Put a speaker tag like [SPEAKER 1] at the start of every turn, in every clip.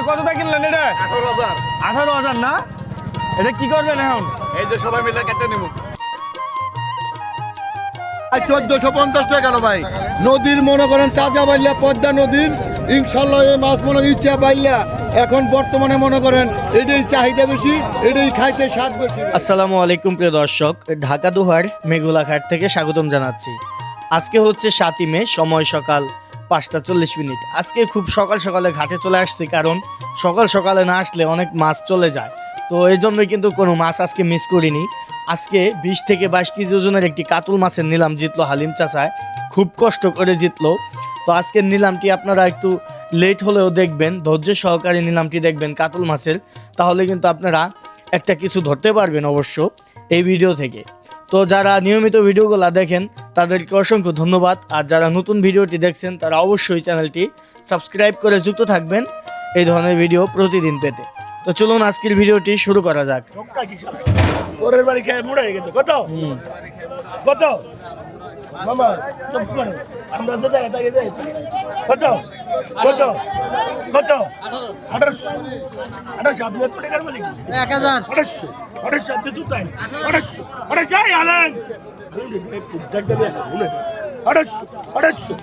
[SPEAKER 1] কতটা কিনলেন এটা?
[SPEAKER 2] 18,000।
[SPEAKER 1] 18,000 না? এটা কি করবেন এখন?
[SPEAKER 2] এই যে সবাই মিলে কেটে নেব।
[SPEAKER 3] 1450 টাকা গেল ভাই। নদীর মনে করেন তাজা বাইল্লা, পদ্মা নদীর ইনশাল্লাহ এই মাছ মনে ইচ্ছা বাইল্লা। এখন বর্তমানে মনে করেন এটাই চাহিদা বেশি, এটাই খাইতে স্বাদ বেশি।
[SPEAKER 4] আসসালামু আলাইকুম প্রিয় দর্শক, ঢাকা দোহার মেঘুলাঘাট থেকে স্বাগতম জানাচ্ছি। আজকে হচ্ছে 7ই মে, সময় সকাল 5:40। আজকে খুব সকাল সকালে ঘাটে চলে আসছি, কারণ সকাল সকালে না আসলে অনেক মাছ চলে যায়। তো এই জন্যই কিন্তু কোনো মাছ আজকে মিস করিনি। আজকে 20 থেকে 22 কেজি ওজনের একটি কাতল মাছের নিলাম জিতলো হালিম চাচায়, খুব কষ্ট করে জিতলো। তো আজকের নিলামটি আপনারা একটু লেট হলেও দেখবেন, ধৈর্য সহকারে নিলামটি দেখবেন কাতল মাছের, তাহলে কিন্তু আপনারা একটা কিছু ধরতে পারবেন অবশ্য এই ভিডিও থেকে। তো যারা নিয়মিত ভিডিওগুলো দেখেন তাদেরকে অসংখ্য ধন্যবাদ, আর যারা নতুন ভিডিওটি দেখছেন তারা অবশ্যই চ্যানেলটি সাবস্ক্রাইব করে যুক্ত থাকবেন এই ধরনের ভিডিও প্রতিদিন পেতে। তো চলুন আজকের ভিডিওটি শুরু করা যাক।
[SPEAKER 5] ওরের বাড়ি খেয়ে মুড়ে গেছে কত কত মামা চুপ করো, আমরা তো এটা গেছে কত কত কত 1800 আপনি তো টাকার মালিক 1800 আপনি তো তাই 1800 আলেন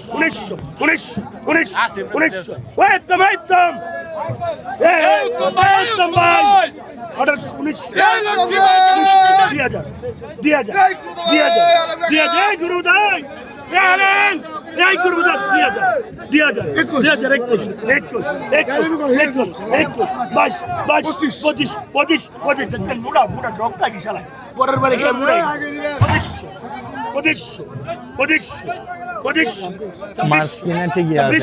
[SPEAKER 5] 1900 ওই তোমায় একদম
[SPEAKER 1] মাছ কিনে ঠিকই আছে।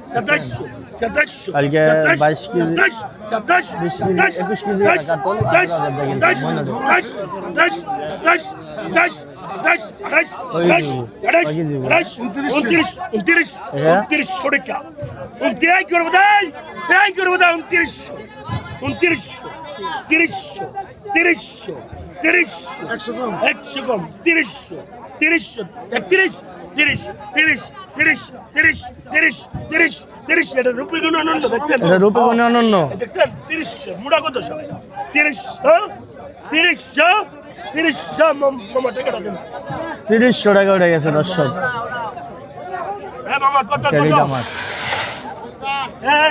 [SPEAKER 5] 2700
[SPEAKER 1] কালকে 22 কেজি 20 কেজি 21 কেজি কাতল
[SPEAKER 5] 30 এটা রূপে গুণ আনন্দ দেখতেন,
[SPEAKER 1] এটা রূপে গুণ আনন্দ
[SPEAKER 5] দেখতেন 30 মুড়া কত সবাই 30 মামা টাকাটা দেন
[SPEAKER 1] 300 টাকা উঠে গেছে দর্শক।
[SPEAKER 5] হ্যাঁ মামা কত কত
[SPEAKER 1] ক্যারিটা মাছ
[SPEAKER 5] হ্যাঁ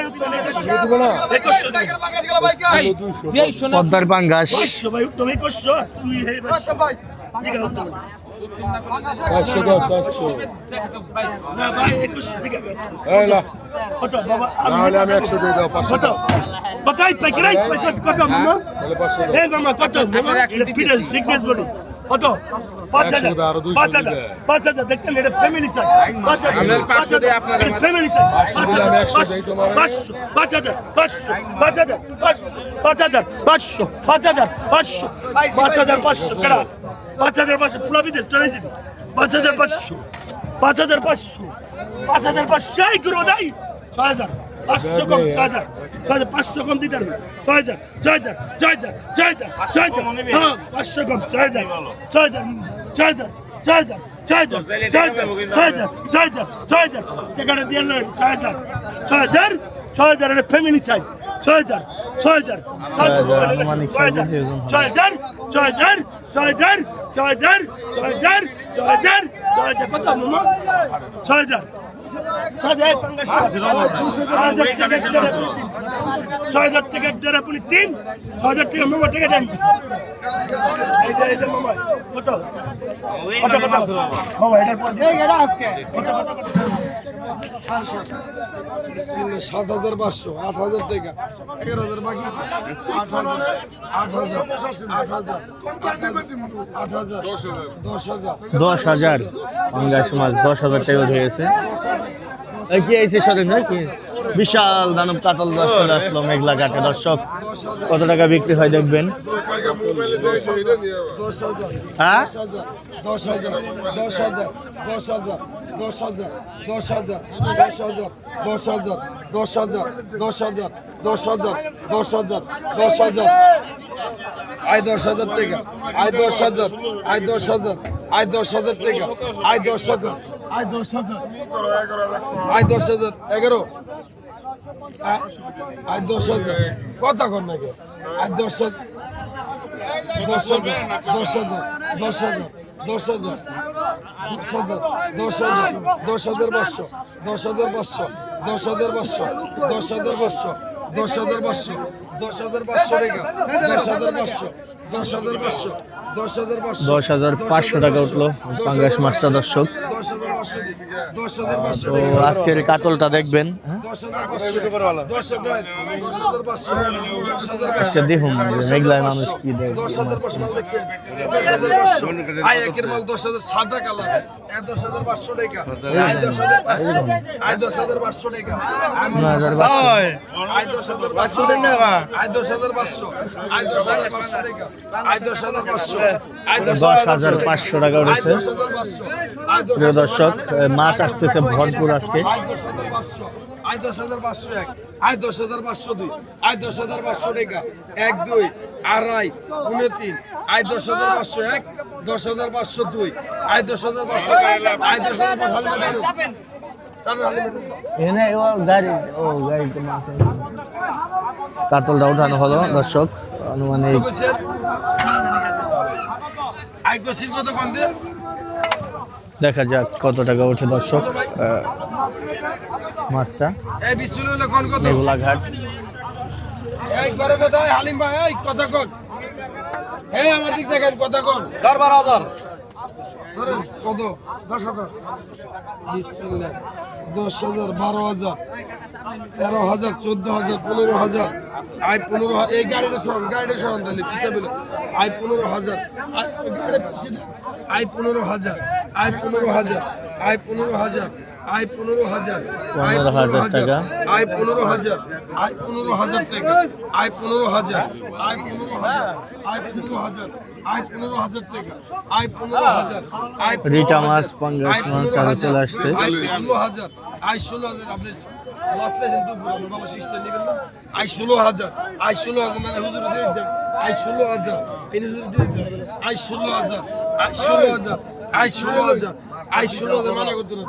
[SPEAKER 1] পদ্মার পাঙ্গাস
[SPEAKER 5] 500 ভাই তুমি 500 তুই হে ভাই ঠিক আছে না ভাই 21 ঠিক আছে কত বাবা আমি 100 দিয়ে দাও 500 কত বাতাই পাইকারাই কত মামা হে মামা কত মামা এটা ফিডেল ফিটনেস বডি কত 5000 দেখতেন এটা ফ্যামিলি চাই 500 দিয়ে আপনার ফ্যামিলি চাই 5,500 কেডা 5,500 পুলা বিদেশ চলে যেতে 5,500 এই করবো তাই 6,000 500 কম 500 কম দিতে পারবে 6,000 হ্যাঁ 500 কম 6,000 টাকাটা দিয়ে নয় 6,000 এটা ফ্যামিলি চাই 6,000
[SPEAKER 1] আনুমানিক 6 কেজি ওজন হবে।
[SPEAKER 5] 6,000 কত মামা 6,000 টাকা দেড় আপনি 3,000 টাকা মামা টাকা দেন এই যে মামা কত মামা এটার পর কত
[SPEAKER 2] 7,500 8,000 টাকা 11,000 বাকি 8,000
[SPEAKER 1] 10,000 পাঙ্গাস মাছ 10,000 টাকা উঠে গেছে। এই কি আইছে সরেন নাকি বিশাল দানব কাতল মাছ চলে আসলো মেঘলা ঘাটে। দর্শক কত টাকা বিক্রি হয় দেখবেন। হ্যাঁ
[SPEAKER 2] 10,000 টাকা 10,000 টাকা 10,000 11 আজ 10,000 কথা কর নাকি আজ 10,000 10,000 10,000 10,000 10,000 10,500 10,500 10,500 10,500 10,500 10,500 টাকা 10,500 10,500 10,500
[SPEAKER 1] 10,500 টাকা উঠলো পাঙ্গাস মাছটা দর্শক।
[SPEAKER 2] 10,500
[SPEAKER 1] তো আজকের কাতলটা দেখবেন, আজকে দেখুন মেঘলায় মানুষ কি দেখে।
[SPEAKER 2] টাকা
[SPEAKER 1] 10,500 টাকা উঠেছে। প্রিয় দর্শক মাছ আসতেছে ভরপুর আজকে।
[SPEAKER 2] 10,500 এক 10,502 10,500 টাকা 1 2 আড়াই 29 10,500 এক 10,502 10,500
[SPEAKER 1] কাতলটা উঠানো হলো দর্শক, আনুমানিক দেখা যাক কত টাকা ওঠে দর্শক মাছটা। মেঘলা ঘাট
[SPEAKER 2] হালিম ভাই এই কথা কন, এই আমার দিক দেখেন কথা কন 12,000 কত 10,000 বিসমিল্লাহ 10,000 12,000 13,000 14,000 15,000 আই 15,000 এই গাড়িটা সরান তাহলে পিছাবে আই 15,000 গাড়ি পিছে আই 15,000 আই 15,000 আই 15,000 আই 15,000
[SPEAKER 1] 15,000 টাকা
[SPEAKER 2] আই 15,000 আই 15,000 টাকা আই 15,000 আই 15,000 আই 15,000 আই 15,000 টাকা আই 15,000 আই
[SPEAKER 1] রিটা মাছ পাঙ্গাস মাছ আরো চলে আসছে।
[SPEAKER 2] আই 16,000 আই 16,000 আপনি লস পেয়েছেন তো পুরো বাবা সিস্টেম নেবেন না আই 16,000 আই 16,000 মানে হুজুর দিয়ে দেন আই 16,000 এই হুজুর দিয়ে দেন আই 16,000 আই 16,000 আই 16,000 আই 16,000 মানা করতে না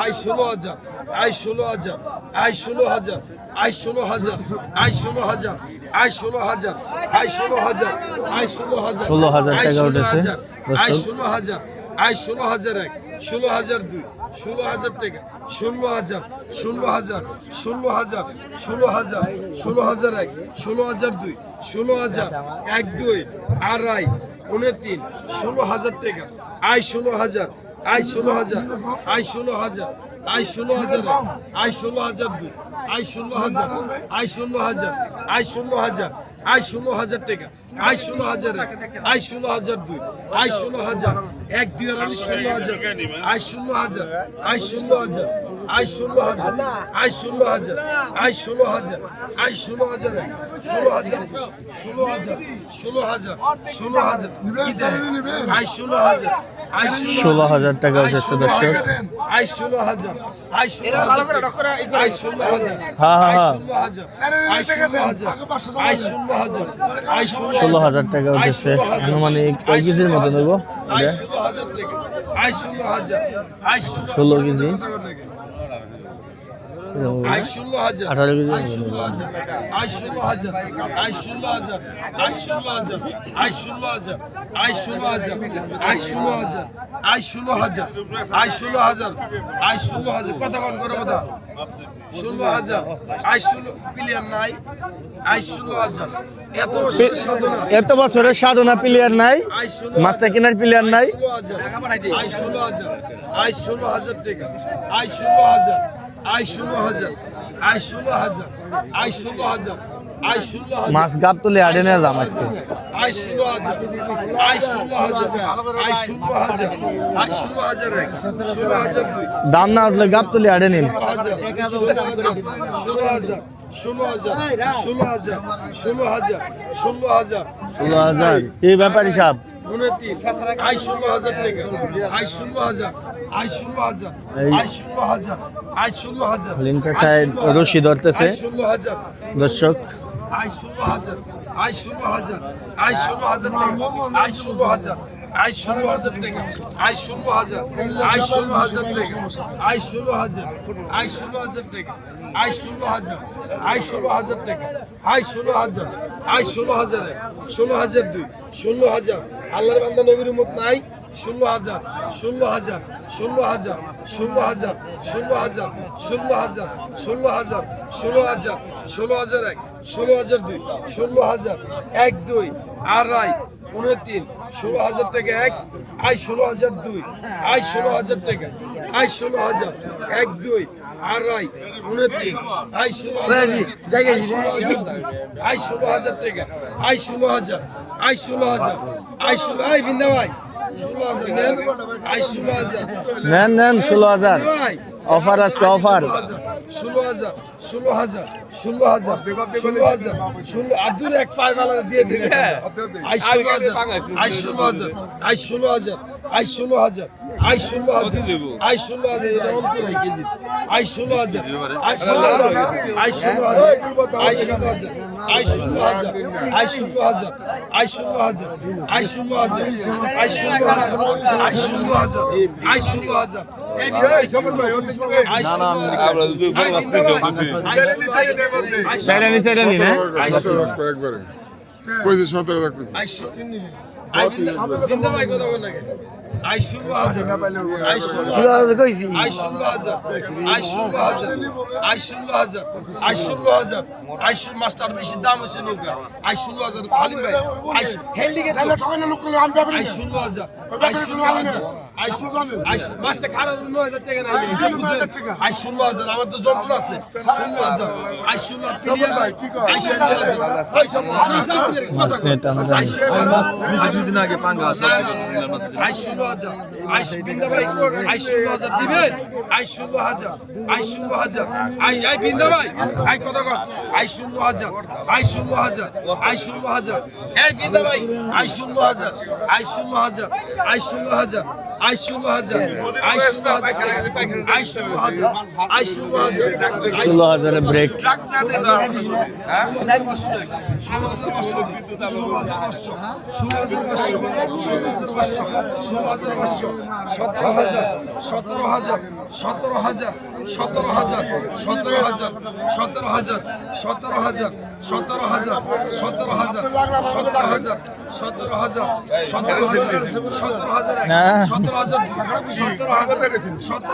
[SPEAKER 2] আই 16,000 আই 16,000 আই 16,000 আই 16,000 আই 16,000 আই 16,000 আই 16,000 আই 16,000
[SPEAKER 1] 16,000 টাকা উঠেছে
[SPEAKER 2] আই
[SPEAKER 1] দর্শক।
[SPEAKER 2] 16,000 আই 16,000 এক 16,000 দুই 16,000 টাকা 16,000 16,000 16,000 16,000 16,000 এক 16,000 দুই 16,000 এক দুই আড়াই 29 16,000 টাকা আই 16,000 আই 16,000 আই 16,000 আই 16,000 আই 16,000 দুই আই 16,000 আই 16,000 আই 16,000 আই 16,000 টাকা আই 16,000 আই 16,000 দুই আই 16,000 এক দুই আর 16,000 আই 16,000 আই 16,000 আই 16,000 আই 16,000 আই 16,000 আই 16,000 16,000 16,000 16,000 16,000 আই 16,000 আই
[SPEAKER 1] 16,000 টাকা উঠেছে দর্শক।
[SPEAKER 2] আই 16,000 আই 16,000 আই 16,000
[SPEAKER 1] হ্যাঁ হ্যাঁ হ্যাঁ
[SPEAKER 2] আই 16,000 আই 16,000 আই
[SPEAKER 1] 16,000 টাকা উঠেছে, আনুমানিক কয় কেজির মতো নেব?
[SPEAKER 2] আই 16,000 টাকা আই 16,000 I
[SPEAKER 1] 16 KG
[SPEAKER 2] I 16,000
[SPEAKER 1] 18 KG
[SPEAKER 2] I 16,000 আই 16,000 আই 16,000 আই 16,000 আই 16,000 আই 16,000 আই 16,000 আই 16,000 আই 16,000 আই 16,000 কত কোন করে কথা 16,000 আই 16 প্লেয়ার নাই আই 16,000 এত সাধনা
[SPEAKER 1] এত বছরের সাধনা প্লেয়ার নাই,
[SPEAKER 2] আই 16,000
[SPEAKER 1] মাছটা কেনার প্লেয়ার নাই।
[SPEAKER 2] 16,000 আই 16,000 আই 16,000 টাকা আই 16,000 আই 16,000 আই 16,000 আই 16,000 আই 16,000
[SPEAKER 1] মাছ গাপ তুলে আড়ে নিয়ে যাম আজকে।
[SPEAKER 2] আই 16,000 আই 16,000 আই 16,000 আই 16,000 এক 16,000 দুই
[SPEAKER 1] দাম না উঠলে গাপ তুলে আড়ে নিন।
[SPEAKER 2] 16,000 16,000 16,000 16,000 16,000
[SPEAKER 1] 16,000 এই ব্যাপারী সাহেব
[SPEAKER 2] 29 আই 16,000 টাকা আই 16,000 আই 16,000 আই 16,000 আই 16,000
[SPEAKER 1] লিমচা সাহেব রশি ধরতেছে
[SPEAKER 2] আই 16,000
[SPEAKER 1] দর্শক।
[SPEAKER 2] আই 16,000 আই 16,000 আই 16,000 টাকা আই 16,000 আই 16,000 টাকা আই 16,000 আই 16,000 টাকা আই 16,000 আই 16,000 টাকা আই 16,000 আই 16,000 টাকা আই 16,000 আই 16,000 16,000 2 16,000 আল্লাহর বান্দা নবীর উম্মত নাই 16,000 16,000 16,000 16,000 16,000 16,000 16,000 16,000 16,000 1 16,000 2 16,000 1 2 আড়াই 29 16,000 টাকা 1 আই 16,000 2 আই 16,000 টাকা আই 16,000 1 2 আড়াই 29 আই 16,000 আই 16,000 টাকা আই 16,000 আই 16,000 আই 16 আই বিন্দা ভাই 16,000 নেন আই 16,000
[SPEAKER 1] নেন 16,000
[SPEAKER 2] ভাই
[SPEAKER 1] অফার আজকে অফার
[SPEAKER 2] 16,000 16,000 16,000 16,000 16 আদুর এক ফাইভার দিয়ে দিবে আই 16,000 আই 16,000 আই 16,000 আই 16,000 আই 16,000 আই 16,000 এটা অন্তর হয় কেজি আই 16,000 আই 16,000 আই 16,000 আই 16,000 আই 16,000 আই 16,000 আই 16,000 আই 16,000 আই 16,000 আই 16,000 আই 16,000 এই আই 16,000
[SPEAKER 1] সেটা নিচে এটা নি না
[SPEAKER 2] আই 16,000 আই 16,000 আই 16,000 আই 16,000 আই 16,000 আই 16,000 আই মাস্টার বেশি দাম হচ্ছে নৌকা আই 16,000 খালি ভাই আই হেলিকে আই 16,000 আই 16,000 আই 16,000 মাস্টার খারাপ 9,000 টাকা না আই 16,000 আমার তো যন্ত্র আছে 16,000 আই 16,000 প্লেয়ার ভাই আই 16,000 আই 16,000
[SPEAKER 3] আগে পাঙ্গা আছে
[SPEAKER 2] আই 16,000 আই বিন্দা ভাই আই 16,000 দিবেন আই 16,000 আই 16,000 আই বিন্দা ভাই আই কত কর আই 16,000 আই 16,000 আই 16,000 এই বিন্দা ভাই আই 16,000 আই 16,000 আই 16,000 আই 16,000 আই 16,000 আই 16,000 আই 16,000
[SPEAKER 1] 16,000 ব্রেক
[SPEAKER 2] 17,000 17,000 17,000 17,000 17,000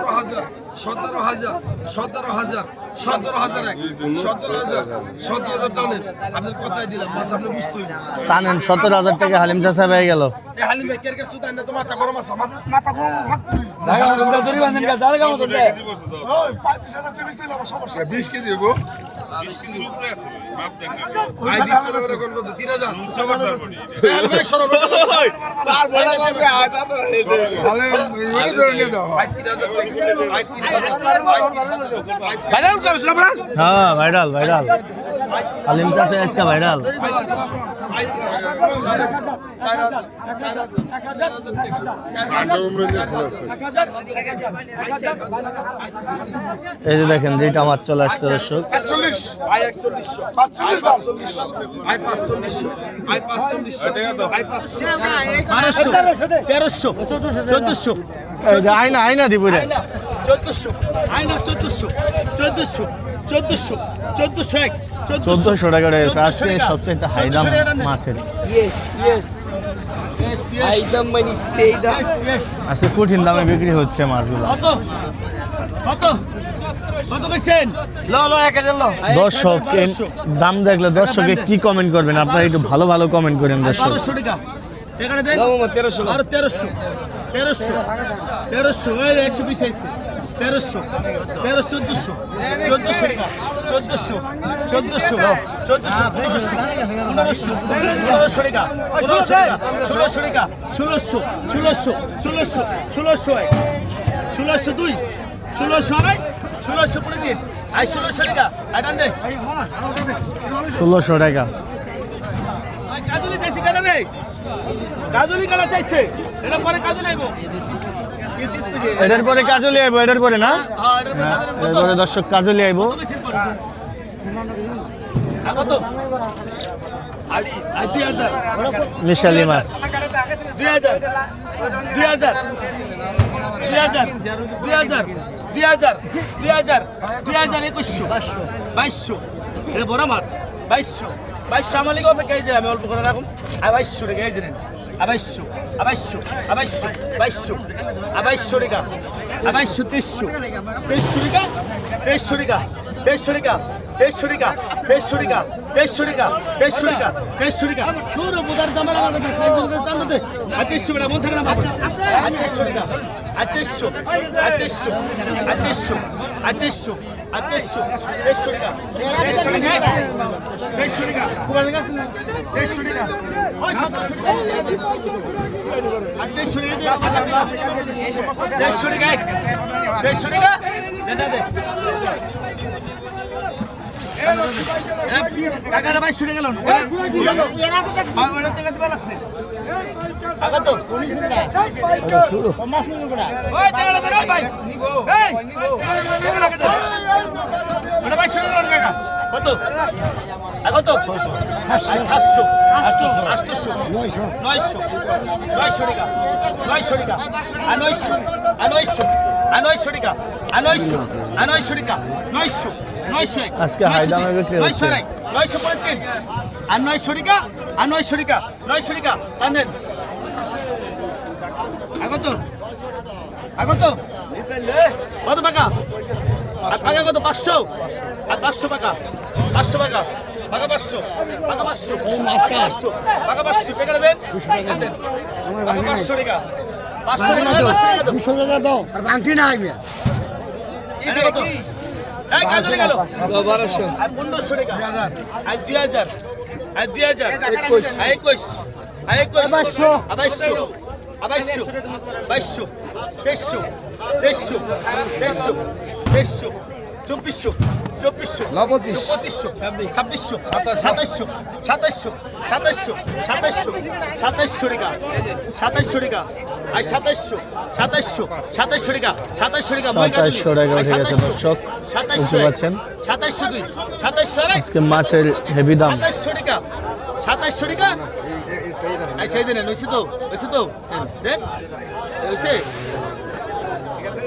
[SPEAKER 2] 17,000 17,000 17,000 17,000 17,000 17,000 টানেন আপনার কথাই দিলাম মাছ আপনি বুঝতে হইব
[SPEAKER 1] টানেন 17,000 টাকা হালিম চাচা পেয়ে গেল
[SPEAKER 2] এই হালিম ভাই কেরকের সুতাই না তো মাথা গরম আছে মাথা গরম থাকবে
[SPEAKER 3] জায়গা মতো দড়ি বাঁধেন কা জায়গা মতো দে ওই 35,000 নিলাম সমস্যা 20 কেজি দেব
[SPEAKER 2] আই 20 টাকা করে কোন কত 3,000 এই ভাই সরো
[SPEAKER 3] তার বড় লাগবে আয় তারপর তাহলে ওই ধরে নিয়ে যাও
[SPEAKER 2] আই 3,000 টাকা আই 3,000
[SPEAKER 3] ভাইরাল করছ না বড়
[SPEAKER 1] হ্যাঁ ভাইরাল হালিম চাচা আজকে ভাইরাল এই যে দেখেন যেটা মাছ চলে আসছে দর্শক
[SPEAKER 5] 1300
[SPEAKER 1] এই যে আয়না দিব রে 1400 টাকা রয়েছে আজকে সবচেয়ে হাই দাম মাছের আজকে কঠিন দামে বিক্রি হচ্ছে মাছগুলো দর্শক দাম দেখলে দর্শকে কি কমেন্ট করবেন আপনারা একটু ভালো কমেন্ট করেন দর্শক 1600 টাকা এটার পরে কাজলি আইবো এটার পরে না এটার পরে দর্শক কাজলি আইবো
[SPEAKER 5] আর 2000
[SPEAKER 1] মিশালি মাছ
[SPEAKER 5] 2000 2000 2000 2000 2000 2000 2200 এটা বড় মাছ 2200 আমার লিগে অপেক্ষা এই যে আমি অল্প করে রাখুন আর 2200 টাকা এই দিলেন 2200 2200 টাকা 2200 2300 টাকা 2300 টাকা 2300 টাকা পুরো বুদার দামের আমার কাছে টান দে আর 2300 টাকা মন থাকে না মাপড় আর 2300 টাকা আর 2300 টাকা 2300 টাকা কুমার টাকা 2300 টাকা ওই 700 টাকা আর 2300 টাকা এটা দে টাকাটা 2200 টাকা গেল ওটা টাকা দিবা লাগছে টাকা তো ওই টাকাটা দে ভাই এই টাকাটা দে ওটা 2200 টাকা টাকা কত কত 700 800 900 টাকা 900 টাকা আর 900 টাকা আর 900 টাকা 900
[SPEAKER 1] আজকে হাই দামে বিক্রি হচ্ছে
[SPEAKER 5] 900 পরে 3 আর 900 টাকা আর 900 টাকা টানেন কত টাকা আর টাকা কত 500 আর 500 টাকা 500 টাকা টাকা 500 টাকা 500 টাকা 500 টাকা দেন 200 টাকা দেন 500 টাকা 500 টাকা
[SPEAKER 3] 200 টাকা দাও আর বাংটি না আসবে
[SPEAKER 5] এটা কত এই কাজ হয়ে গেল 1200 আর 1500 টাকা আর 2000 আর 2000 21 আর 2200 2400 2600 2700 টাকা 2700 টাকা আর 2700 টাকা
[SPEAKER 1] 2700 টাকা উঠে গেছে দর্শক বুঝতে পারছেন
[SPEAKER 5] 2700
[SPEAKER 1] আজকে মাছের হেভি দাম
[SPEAKER 5] 2700 টাকা 2700 টাকা আচ্ছা এই দেন হইছে তো দেন হইছে ঠিক আছে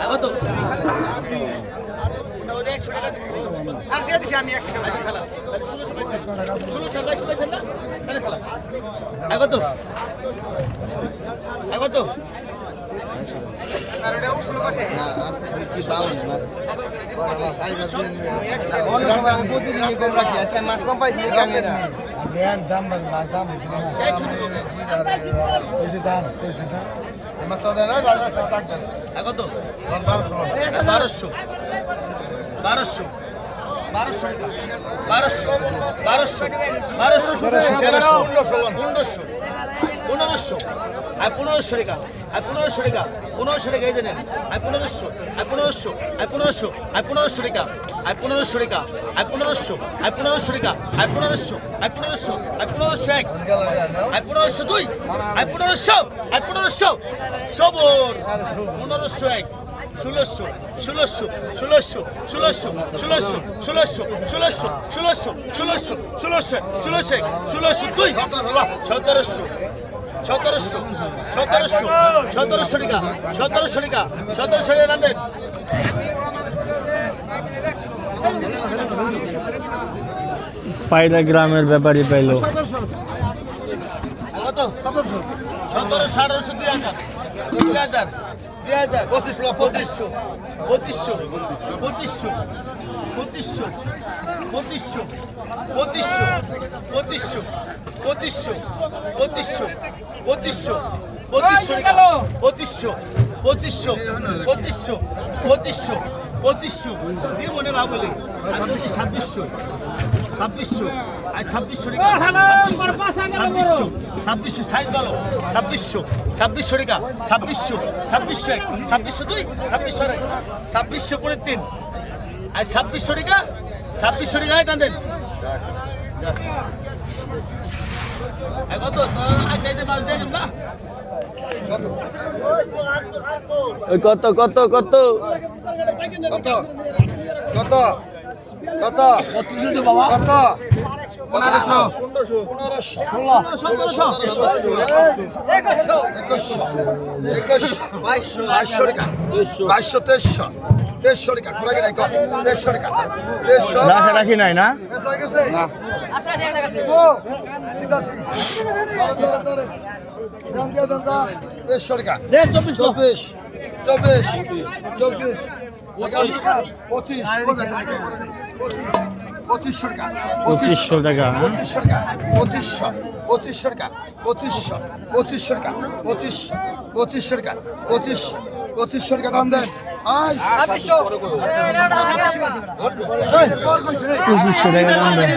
[SPEAKER 5] আগো তো আর দিয়ে দিছি আমি 100 টাকা খেলা আগো তো আগো তো 1200 আর 1500 টাকা আর 1500 টাকা 1500 টাকা এই দেন আর 1500 আর 1500 আর 1500 আর 1500 টাকা আর 1500 টাকা আর 1500 আর 1500 টাকা আর 1500 আর 1500 আর 1500 এক আর 1500 দুই আর 1500 আর 1500 সবর 1500 এক 1600 দুই 1700 টাকা 1700 টাকা নাম দেন
[SPEAKER 1] পায়রা গ্রামের ব্যাপারী পাইলো
[SPEAKER 5] কত 1700 2000 মনে ভাবলে 2600 আর 2600 টাকা 2600 সাইজ ভালো 2600 টাকা 2600 এক 2600 দুই 2600 এক 2600 পরে 3 আর 2600 টাকা টান দেন কত আজ যাইতে মাছ দিয়ে না
[SPEAKER 1] কত কত কত
[SPEAKER 3] কত কত কত কত 1500 1600 2200 টাকা 2300 টাকা ঘোরা গেলে 2300 টাকা 2300
[SPEAKER 1] রাখা রাখি নাই না
[SPEAKER 3] না ও দিদাসি ধরে দাম দিয়ে দাম 2300 টাকা 24 2500 টাকা
[SPEAKER 1] 2500 টাকা
[SPEAKER 3] 2500 টাকা 2500 টাকা 2500 টাকা 2500 টাকা দাম দেন আয়
[SPEAKER 1] 2500 টাকা দাম দেন।